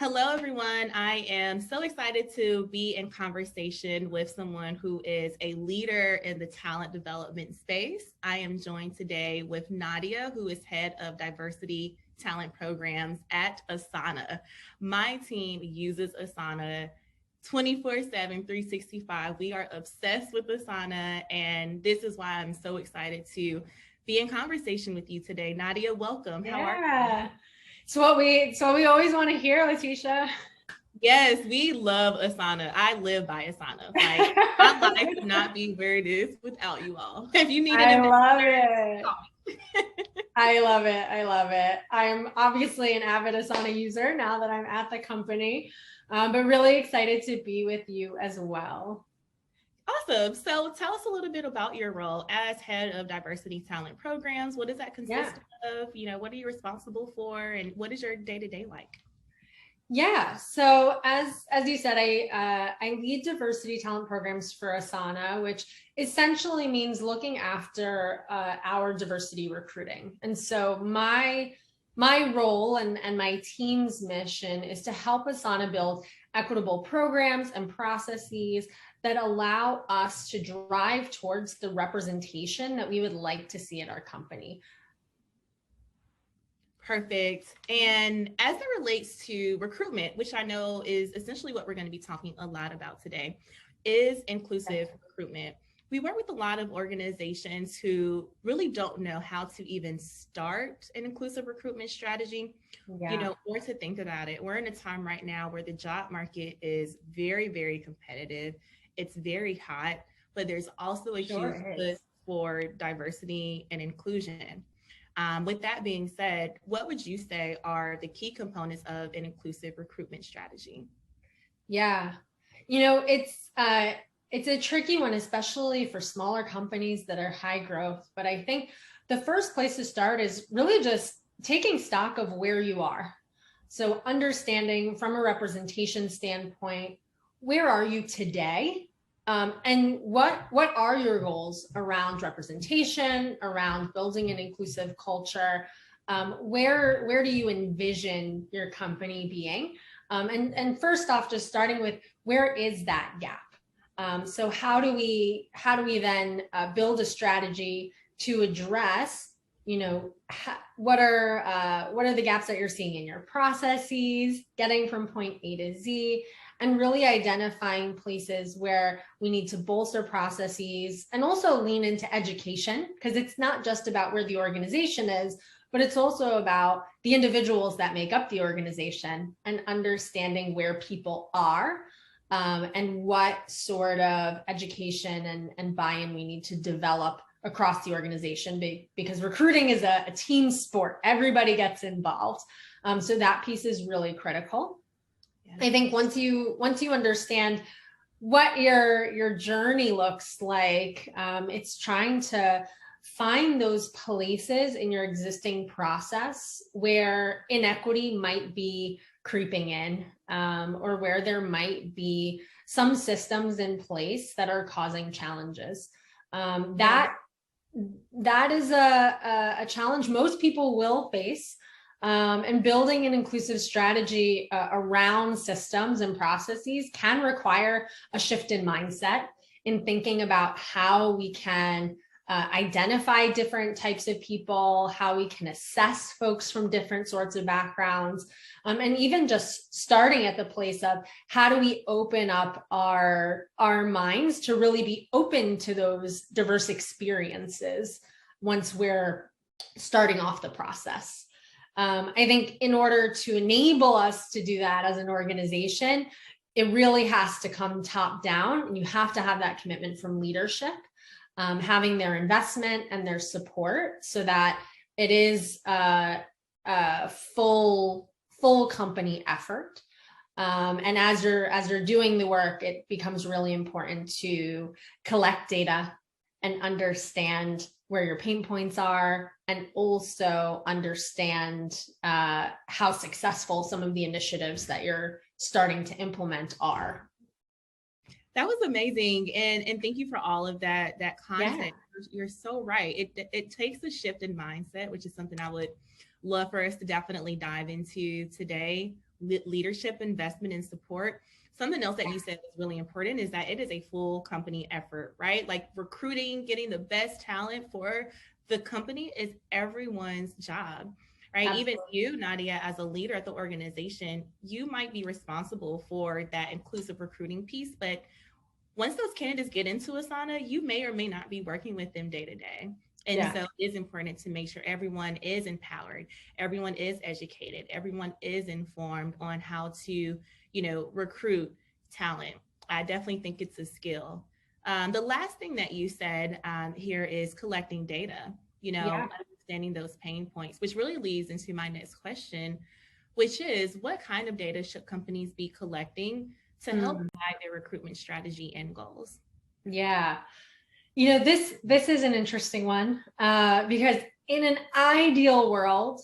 Hello, everyone. I am so excited to be in conversation with someone who is a leader in the talent development space. I am joined today with Nadia, who is head of diversity talent programs at Asana. My team uses Asana 24/7, 365. We are obsessed with Asana, and this is why I'm so excited to be in conversation with you today. Nadia, welcome. How are you? It's what we always want to hear, Latesha. Yes, we love Asana. I live by Asana. Like my life would not be where it is without you all. If you need an I love investor, it. call me. I love it. I love it. I'm obviously an avid Asana user now that I'm at the company, but really excited to be with you as well. Awesome. So tell us a little bit about your role as head of diversity talent programs. What does that Yeah. consist of? What are you responsible for, and what is your day-to-day like? Yeah. So as you said, I lead diversity talent programs for Asana, which essentially means looking after our diversity recruiting. And so my role and my team's mission is to help Asana build equitable programs and processes that allow us to drive towards the representation that we would like to see at our company. Perfect. And as it relates to recruitment, which I know is essentially what we're going to be talking a lot about today, is inclusive recruitment. We work with a lot of organizations who really don't know how to even start an inclusive recruitment strategy, Yeah, or to think about it. We're in a time right now where the job market is very, very competitive. It's very hot, but there's also a huge sure push is. for diversity and inclusion. With that being said, what would you say are the key components of an inclusive recruitment strategy? Yeah. It's a tricky one, especially for smaller companies that are high growth. But I think the first place to start is really just taking stock of where you are. So understanding from a representation standpoint, where are you today? And what are your goals around representation, around building an inclusive culture? Where do you envision your company being? And first off, just starting with where is that gap? So how do we then build a strategy to address, what are the gaps that you're seeing in your processes, getting from point A to Z, and really identifying places where we need to bolster processes and also lean into education, because it's not just about where the organization is, but it's also about the individuals that make up the organization and understanding where people are, and what sort of education and buy-in we need to develop across the organization, because recruiting is a team sport. Everybody gets involved. So that piece is really critical. Yeah. I think once you understand what your journey looks like, it's trying to find those places in your existing process where inequity might be creeping in, or where there might be some systems in place that are causing challenges. That is a challenge most people will face. And building an inclusive strategy around systems and processes can require a shift in mindset, in thinking about how we can identify different types of people, how we can assess folks from different sorts of backgrounds, and even just starting at the place of how do we open up our minds to really be open to those diverse experiences once we're starting off the process. I think in order to enable us to do that as an organization, it really has to come top down, and you have to have that commitment from leadership, having their investment and their support, so that it is a full company effort. And as you're doing the work, it becomes really important to collect data and understand where your pain points are, and also understand how successful some of the initiatives that you're starting to implement are. That was amazing. And thank you for all of that content. Yeah. You're so right. It takes a shift in mindset, which is something I would love for us to definitely dive into today. leadership, investment, and support. Something else that you said is really important is that it is a full company effort, right? Like recruiting, getting the best talent for the company is everyone's job, right? Absolutely. Even you, Nadia, as a leader at the organization, you might be responsible for that inclusive recruiting piece, but once those candidates get into Asana, you may or may not be working with them day to day. And Yeah. so it is important to make sure everyone is empowered, everyone is educated, everyone is informed on how to, recruit talent. I definitely think it's a skill. The last thing that you said here is collecting data, Yeah. understanding those pain points, which really leads into my next question, which is what kind of data should companies be collecting to help guide their recruitment strategy and goals? Yeah. This is an interesting one because in an ideal world,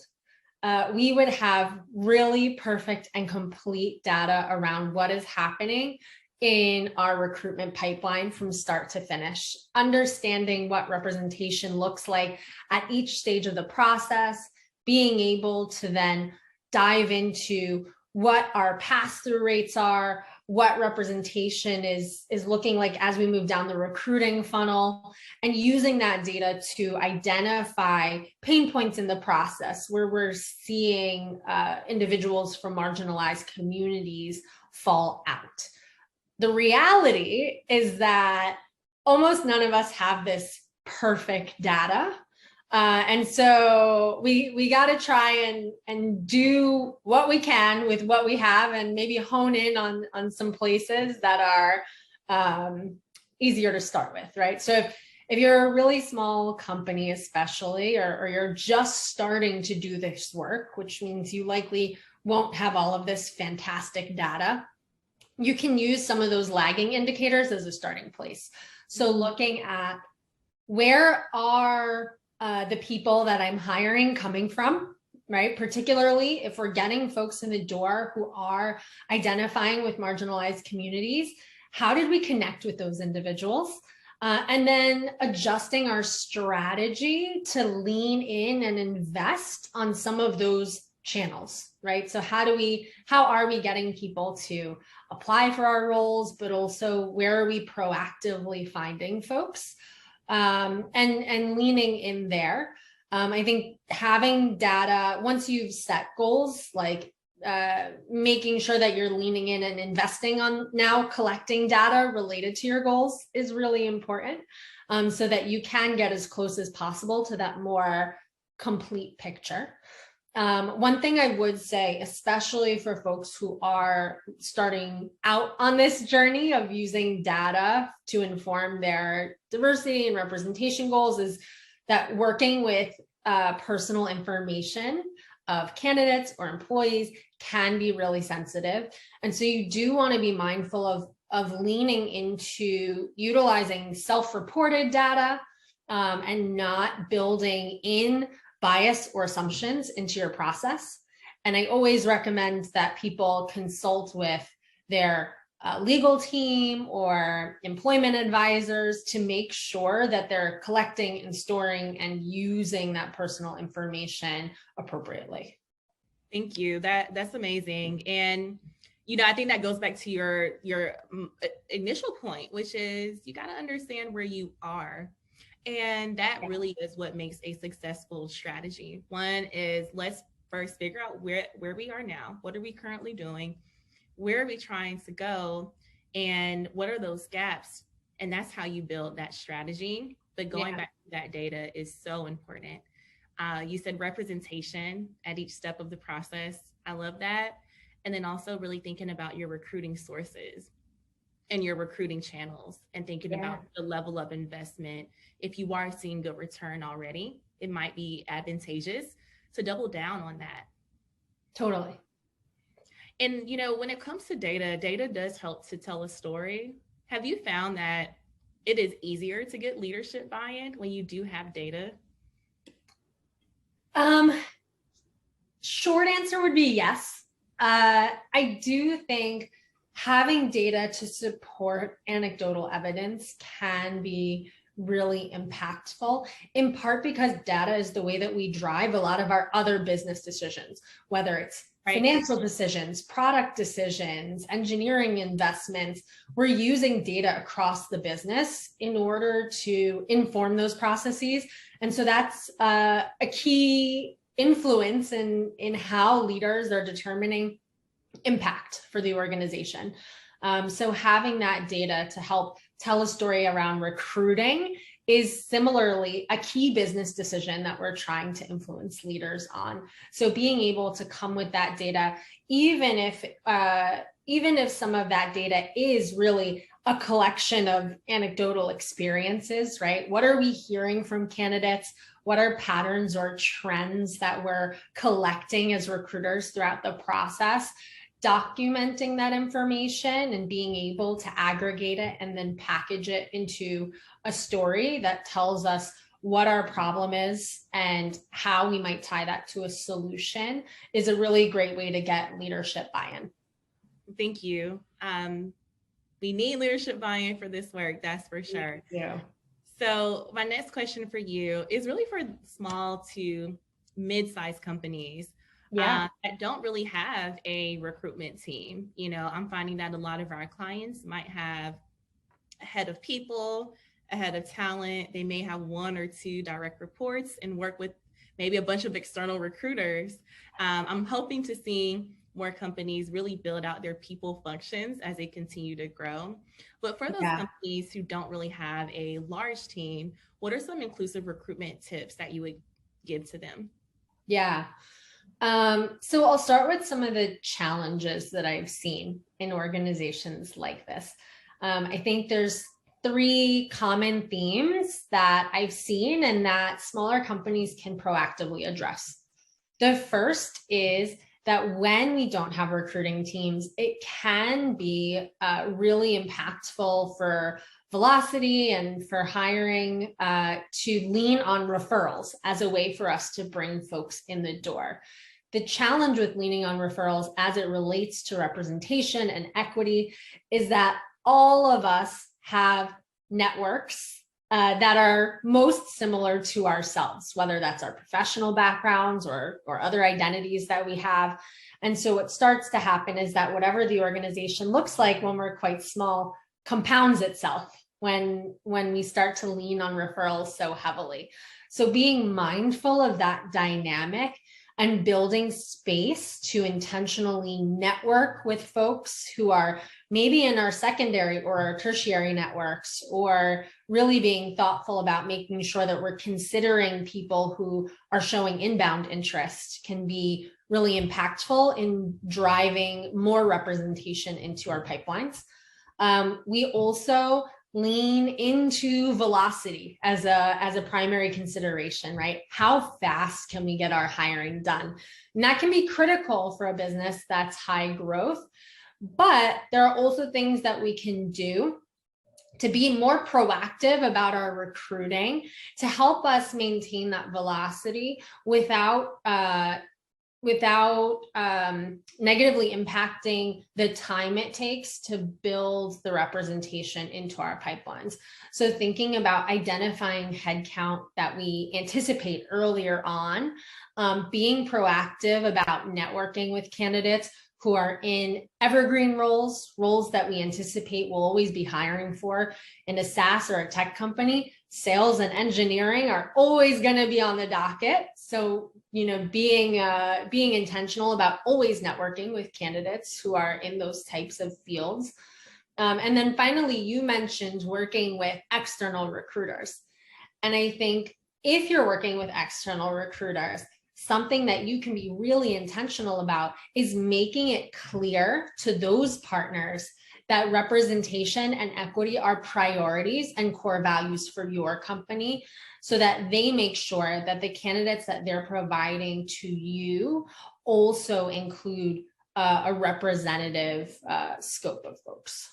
we would have really perfect and complete data around what is happening in our recruitment pipeline from start to finish, understanding what representation looks like at each stage of the process, being able to then dive into what our pass-through rates are, what representation is looking like as we move down the recruiting funnel, and using that data to identify pain points in the process where we're seeing individuals from marginalized communities fall out. The reality is that almost none of us have this perfect data. And so we got to try and do what we can with what we have, and maybe hone in on some places that are easier to start with, right? So if you're a really small company, especially, or you're just starting to do this work, which means you likely won't have all of this fantastic data, you can use some of those lagging indicators as a starting place. So looking at where are the people that I'm hiring coming from, right? Particularly if we're getting folks in the door who are identifying with marginalized communities, how did we connect with those individuals? And then adjusting our strategy to lean in and invest on some of those channels, right? So how are we getting people to apply for our roles, but also where are we proactively finding folks? And leaning in there. I think having data, once you've set goals, like making sure that you're leaning in and investing on now collecting data related to your goals is really important, so that you can get as close as possible to that more complete picture. One thing I would say, especially for folks who are starting out on this journey of using data to inform their diversity and representation goals, is that working with personal information of candidates or employees can be really sensitive. And so you do want to be mindful of leaning into utilizing self-reported data and not building in bias or assumptions into your process. And I always recommend that people consult with their legal team or employment advisors to make sure that they're collecting and storing and using that personal information appropriately. Thank you. That's amazing. And I think that goes back to your initial point, which is you got to understand where you are. And that really is what makes a successful strategy. One is, let's first figure out where we are now. What are we currently doing? Where are we trying to go? And what are those gaps? And that's how you build that strategy. But going back to that data is so important. You said representation at each step of the process. I love that. And then also really thinking about your recruiting sources and your recruiting channels, and thinking about the level of investment. If you are seeing good return already, it might be advantageous to double down on that. Totally. And, when it comes to data does help to tell a story. Have you found that it is easier to get leadership buy-in when you do have data? Short answer would be yes. I do think having data to support anecdotal evidence can be really impactful, in part because data is the way that we drive a lot of our other business decisions, whether it's Right. financial decisions, product decisions, engineering investments. We're using data across the business in order to inform those processes. And so that's a key influence in how leaders are determining impact for the organization. So having that data to help tell a story around recruiting is similarly a key business decision that we're trying to influence leaders on. So being able to come with that data, even if some of that data is really a collection of anecdotal experiences, right? What are we hearing from candidates? What are patterns or trends that we're collecting as recruiters throughout the process? Documenting that information and being able to aggregate it and then package it into a story that tells us what our problem is and how we might tie that to a solution is a really great way to get leadership buy-in. Thank you. We need leadership buy-in for this work, that's for sure. Yeah. So my next question for you is really for small to mid-sized companies that don't really have a recruitment team. You know, I'm finding that a lot of our clients might have a head of people, a head of talent. They may have one or two direct reports and work with maybe a bunch of external recruiters. I'm hoping to see more companies really build out their people functions as they continue to grow. But for those companies who don't really have a large team, what are some inclusive recruitment tips that you would give to them? Yeah. So I'll start with some of the challenges that I've seen in organizations like this. I think there's 3 common themes that I've seen and that smaller companies can proactively address. The first is that when we don't have recruiting teams, it can be really impactful for velocity and for hiring to lean on referrals as a way for us to bring folks in the door. The challenge with leaning on referrals as it relates to representation and equity is that all of us have networks that are most similar to ourselves, whether that's our professional backgrounds or other identities that we have. And so what starts to happen is that whatever the organization looks like when we're quite small compounds itself when we start to lean on referrals so heavily. So being mindful of that dynamic and building space to intentionally network with folks who are maybe in our secondary or our tertiary networks, or really being thoughtful about making sure that we're considering people who are showing inbound interest can be really impactful in driving more representation into our pipelines. We also lean into velocity as a primary consideration, right? How fast can we get our hiring done? And that can be critical for a business that's high growth, but there are also things that we can do to be more proactive about our recruiting to help us maintain that velocity without negatively impacting the time it takes to build the representation into our pipelines. So thinking about identifying headcount that we anticipate earlier on, being proactive about networking with candidates who are in evergreen roles that we anticipate will always be hiring for in a SaaS or a tech company. Sales and engineering are always going to be on the docket. So, being intentional about always networking with candidates who are in those types of fields. And then finally, you mentioned working with external recruiters. And I think if you're working with external recruiters, something that you can be really intentional about is making it clear to those partners that representation and equity are priorities and core values for your company, so that they make sure that the candidates that they're providing to you also include a representative scope of folks.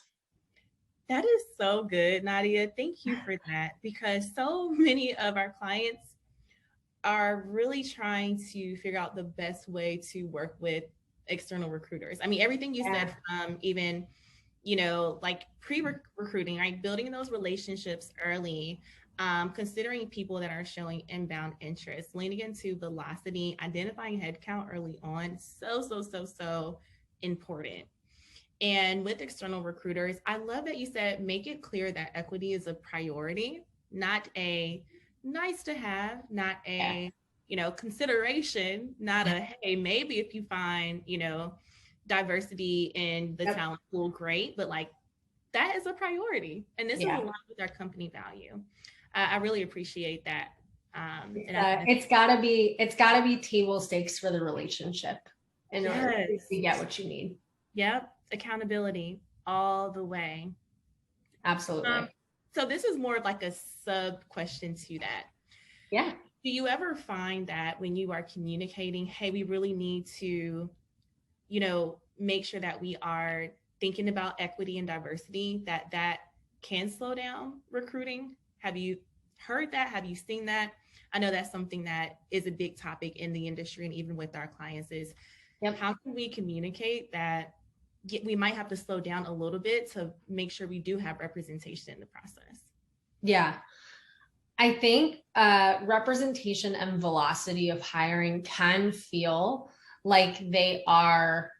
That is so good, Nadia. Thank you for that, because so many of our clients are really trying to figure out the best way to work with external recruiters. I mean, everything you said from even, like pre-recruiting, right? Building those relationships early considering people that are showing inbound interest, leaning into velocity, identifying headcount early on, so important. And with external recruiters, I love that you said make it clear that equity is a priority, not a nice to have, not a, consideration, not a, hey, maybe if you find, diversity in the talent pool, great, but like that is a priority. And this is aligned with our company value. I really appreciate that. It's gotta be table stakes for the relationship in order to get what you need. Yep. Accountability all the way. Absolutely. So this is more of like a sub question to that. Yeah. Do you ever find that when you are communicating, hey, we really need to, make sure that we are thinking about equity and diversity, that can slow down recruiting? Have you heard that? Have you seen that? I know that's something that is a big topic in the industry and even with our clients is how can we communicate that we might have to slow down a little bit to make sure we do have representation in the process? Yeah. I think representation and velocity of hiring can feel like they are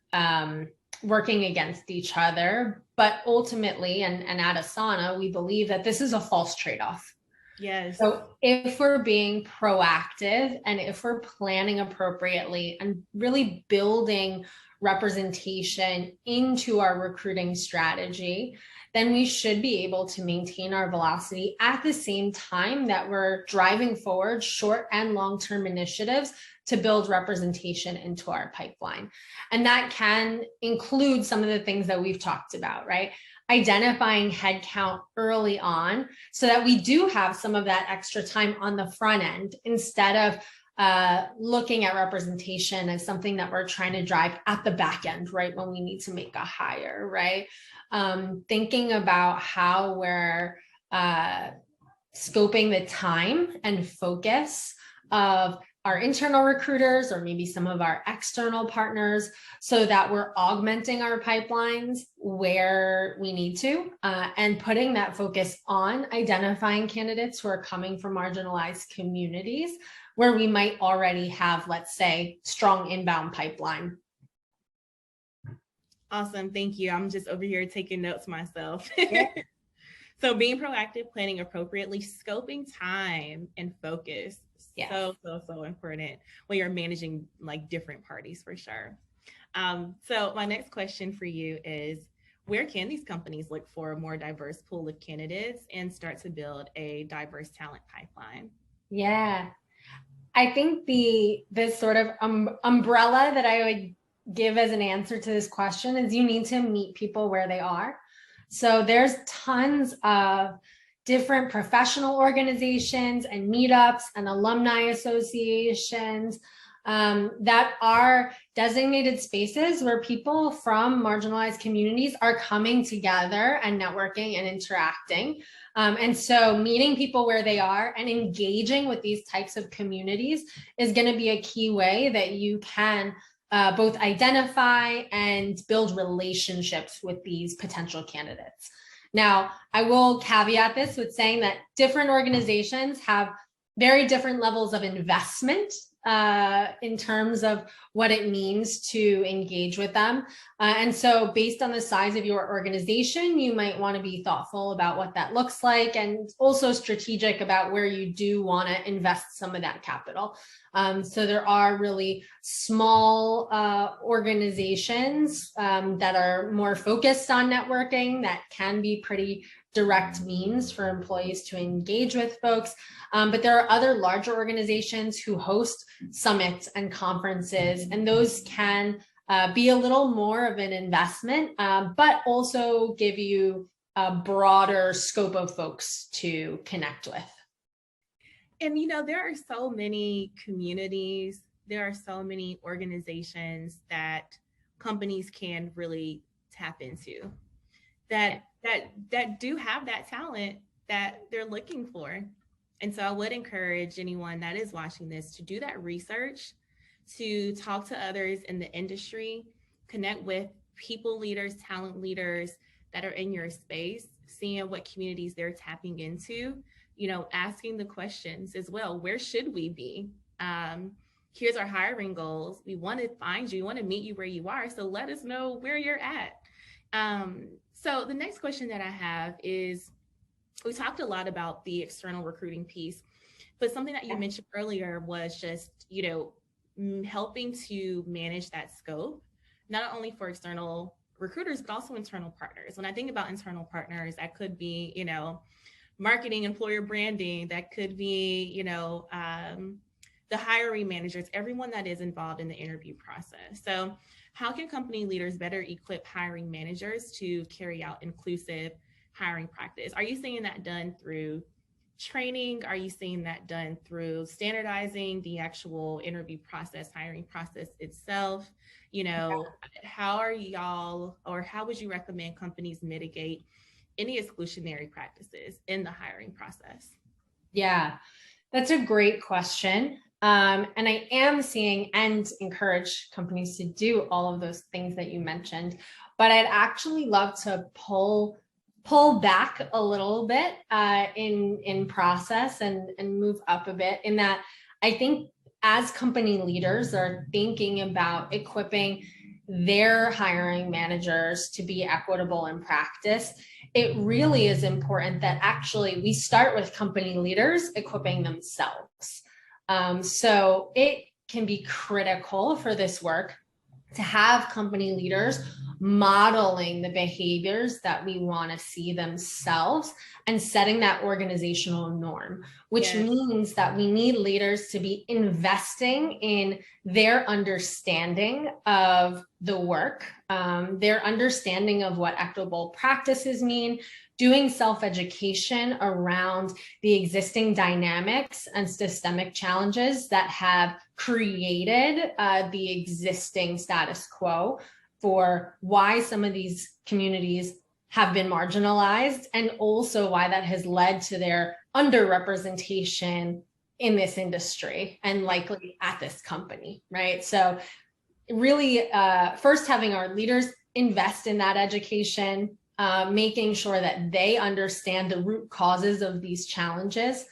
working against each other, but ultimately, and at Asana, we believe that this is a false trade-off. Yes. So if we're being proactive and if we're planning appropriately and really building representation into our recruiting strategy, then we should be able to maintain our velocity at the same time that we're driving forward short and long-term initiatives to build representation into our pipeline. And that can include some of the things that we've talked about, right? Identifying headcount early on so that we do have some of that extra time on the front end instead of looking at representation as something that we're trying to drive at the back end, right? When we need to make a hire, right? Thinking about how we're scoping the time and focus of our internal recruiters or maybe some of our external partners so that we're augmenting our pipelines where we need to and putting that focus on identifying candidates who are coming from marginalized communities where we might already have, let's say, strong inbound pipeline. Awesome. Thank you. I'm just over here taking notes myself. Yeah. So being proactive, planning appropriately, scoping time and focus. Yes. So important when you're managing like different parties for sure. So my next question for you is, where can these companies look for a more diverse pool of candidates and start to build a diverse talent pipeline? Yeah, I think the sort of umbrella that I would give as an answer to this question is you need to meet people where they are. So there's tons of different professional organizations and meetups and alumni associations that are designated spaces where people from marginalized communities are coming together and networking and interacting. And so meeting people where they are and engaging with these types of communities is going to be a key way that you can both identify and build relationships with these potential candidates. Now, I will caveat this with saying that different organizations have very different levels of investment in terms of what it means to engage with them. And so based on the size of your organization, you might want to be thoughtful about what that looks like and also strategic about where you do want to invest some of that capital. So there are really small organizations that are more focused on networking that can be pretty direct means for employees to engage with folks. But there are other larger organizations who host summits and conferences, and those can be a little more of an investment, but also give you a broader scope of folks to connect with. And, there are so many communities, there are so many organizations that companies can really tap into that do have that talent that they're looking for. And so I would encourage anyone that is watching this to do that research, to talk to others in the industry, connect with people leaders, talent leaders that are in your space, seeing what communities they're tapping into asking the questions as well. Where should we be? Here's our hiring goals. We want to find you, we want to meet you where you are. So let us know where you're at. So the next question that I have is, we talked a lot about the external recruiting piece, but something that you mentioned earlier was just, helping to manage that scope, not only for external recruiters, but also internal partners. When I think about internal partners, that could be, marketing, employer branding, that could be, the hiring managers, everyone that is involved in the interview process. So how can company leaders better equip hiring managers to carry out inclusive hiring practice? Are you seeing that done through training? Are you seeing that done through standardizing the actual interview process, hiring process itself? How are y'all, or how would you recommend companies mitigate any exclusionary practices in the hiring process? Yeah, that's a great question. And I am seeing and encourage companies to do all of those things that you mentioned, but I'd actually love to pull back a little bit in process and move up a bit, in that I think as company leaders are thinking about equipping their hiring managers to be equitable in practice, it really is important that actually we start with company leaders equipping themselves. So it can be critical for this work to have company leaders modeling the behaviors that we want to see themselves and setting that organizational norm, which means that we need leaders to be investing in their understanding of the work, their understanding of what equitable practices mean, doing self-education around the existing dynamics and systemic challenges that have created the existing status quo for why some of these communities have been marginalized, and also why that has led to their underrepresentation in this industry and likely at this company, right? So really, first having our leaders invest in that education, making sure that they understand the root causes of these challenges,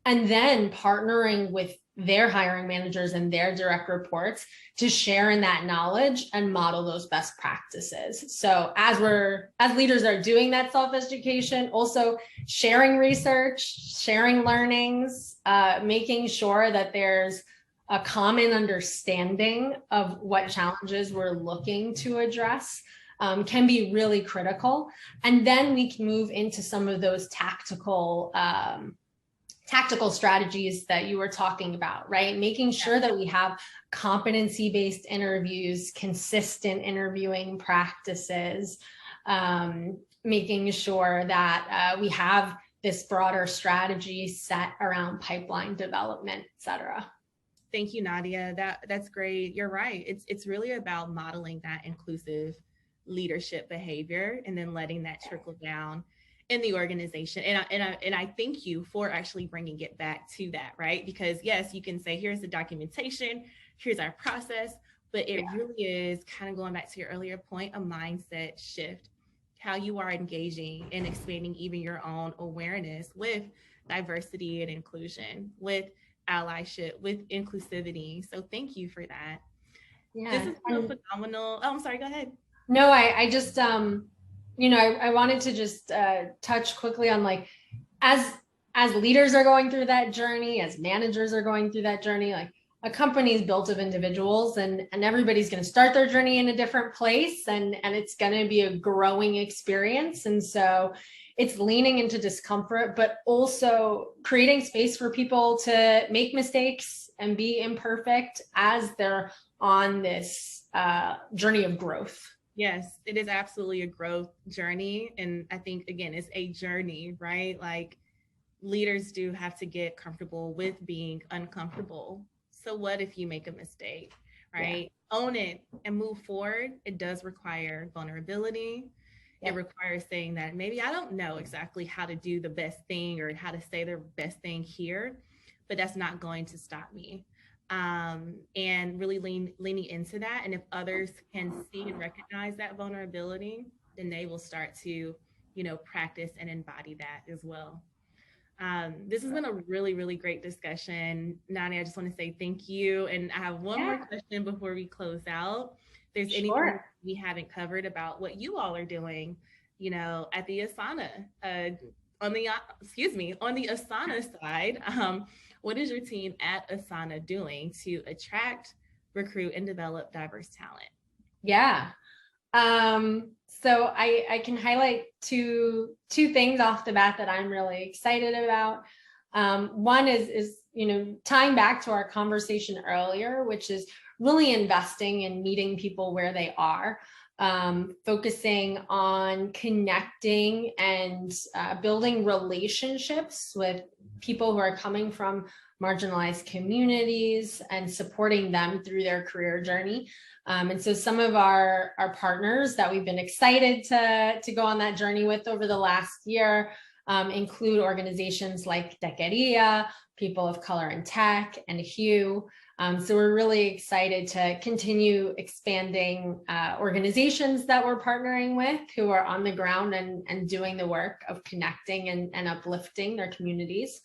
and then partnering with their hiring managers and their direct reports to share in that knowledge and model those best practices. So as leaders are doing that self-education, also sharing research, sharing learnings, making sure that there's a common understanding of what challenges we're looking to address, can be really critical. And then we can move into some of those tactical strategies that you were talking about, right? Making sure that we have competency-based interviews, consistent interviewing practices, making sure that we have this broader strategy set around pipeline development, et cetera. Thank you, Nadia. That's great. You're right. It's really about modeling that inclusive leadership behavior and then letting that trickle down in the organization. And I thank you for actually bringing it back to that, right? Because yes, you can say, here's the documentation, here's our process, but it really is kind of going back to your earlier point, a mindset shift, how you are engaging and expanding even your own awareness with diversity and inclusion, with allyship, with inclusivity. So thank you for that. Yeah. This is so phenomenal. Oh, I'm sorry, go ahead. No, I just, I wanted to just touch quickly on, like, as leaders are going through that journey, as managers are going through that journey, like, a company is built of individuals, and everybody's going to start their journey in a different place, and it's going to be a growing experience. And so it's leaning into discomfort, but also creating space for people to make mistakes and be imperfect as they're on this journey of growth. Yes, it is absolutely a growth journey. And I think, again, it's a journey, right? Like, leaders do have to get comfortable with being uncomfortable. So what if you make a mistake, right? Yeah. Own it and move forward. It does require vulnerability. Yeah. It requires saying that maybe I don't know exactly how to do the best thing or how to say the best thing here, but that's not going to stop me. And really leaning into that. And if others can see and recognize that vulnerability, then they will start to, practice and embody that as well. This has been a really, really great discussion. Nadia, I just want to say thank you. And I have one more question before we close out. If there's anything we haven't covered about what you all are doing, at the Asana, on the Asana side, what is your team at Asana doing to attract, recruit, and develop diverse talent? Yeah. So I can highlight two things off the bat that I'm really excited about. One is tying back to our conversation earlier, which is really investing in meeting people where they are, focusing on connecting and building relationships with people who are coming from marginalized communities and supporting them through their career journey. And so some of our partners that we've been excited to go on that journey with over the last year include organizations like Tequeria, People of Color in Tech, and Hue. So we're really excited to continue expanding organizations that we're partnering with who are on the ground and doing the work of connecting and uplifting their communities.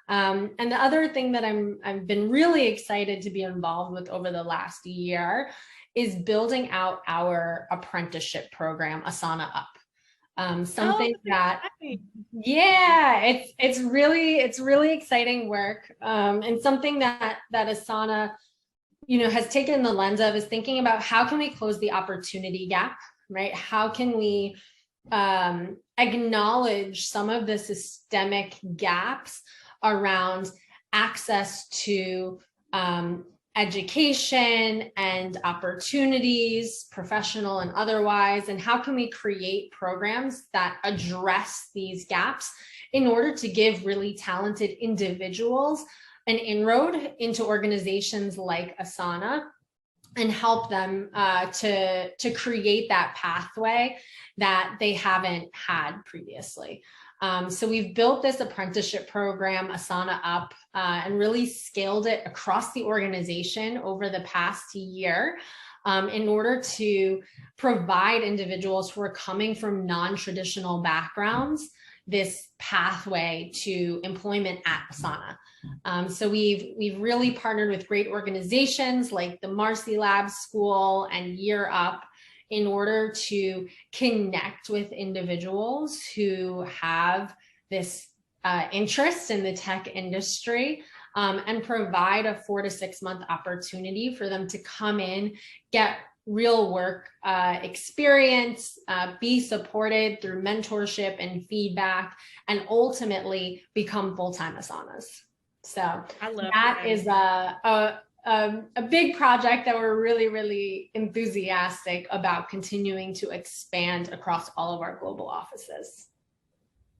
And the other thing that I've been really excited to be involved with over the last year is building out our apprenticeship program, Asana Up. Something it's really exciting work, and something that Asana, has taken the lens of is thinking about how can we close the opportunity gap, right? How can we acknowledge some of the systemic gaps around access to education and opportunities, professional and otherwise, and how can we create programs that address these gaps in order to give really talented individuals an inroad into organizations like Asana and help them to create that pathway that they haven't had previously. So we've built this apprenticeship program, Asana Up, and really scaled it across the organization over the past year in order to provide individuals who are coming from non-traditional backgrounds this pathway to employment at Asana. So we've really partnered with great organizations like the Marcy Lab School and Year Up in order to connect with individuals who have this interest in the tech industry, and provide a 4 to 6 month opportunity for them to come in, get real work experience, be supported through mentorship and feedback, and ultimately become full-time Asanas. So I love that. Is a big project that we're really, really enthusiastic about continuing to expand across all of our global offices.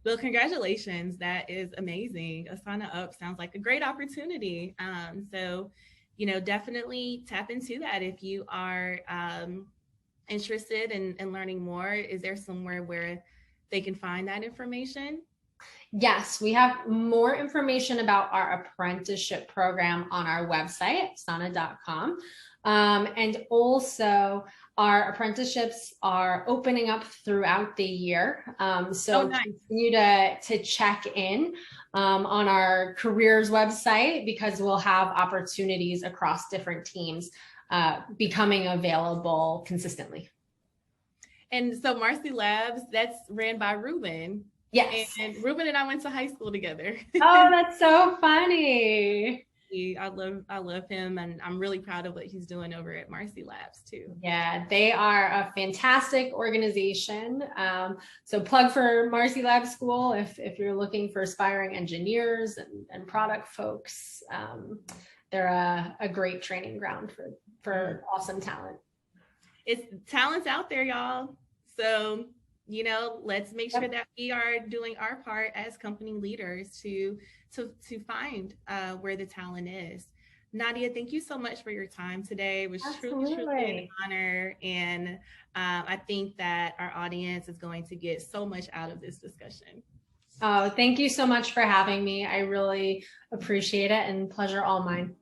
Well, congratulations. That is amazing. Asana Up sounds like a great opportunity. So, definitely tap into that if you are interested in learning more. Is there somewhere where they can find that information? Yes, we have more information about our apprenticeship program on our website, asana.com. And also our apprenticeships are opening up throughout the year. So nice. Continue to check in on our careers website, because we'll have opportunities across different teams becoming available consistently. And so Marcy Labs, that's ran by Ruben. Yes. And Ruben and I went to high school together. Oh, that's so funny. I love him, and I'm really proud of what he's doing over at Marcy Labs too. Yeah, they are a fantastic organization. So plug for Marcy Lab School if you're looking for aspiring engineers and product folks. They're a great training ground for awesome talent. It's talent's out there, y'all. So let's make sure that we are doing our part as company leaders to find where the talent is. Nadia, thank you so much for your time today. It was truly an honor. And I think that our audience is going to get so much out of this discussion. Oh, thank you so much for having me. I really appreciate it, and pleasure all mine.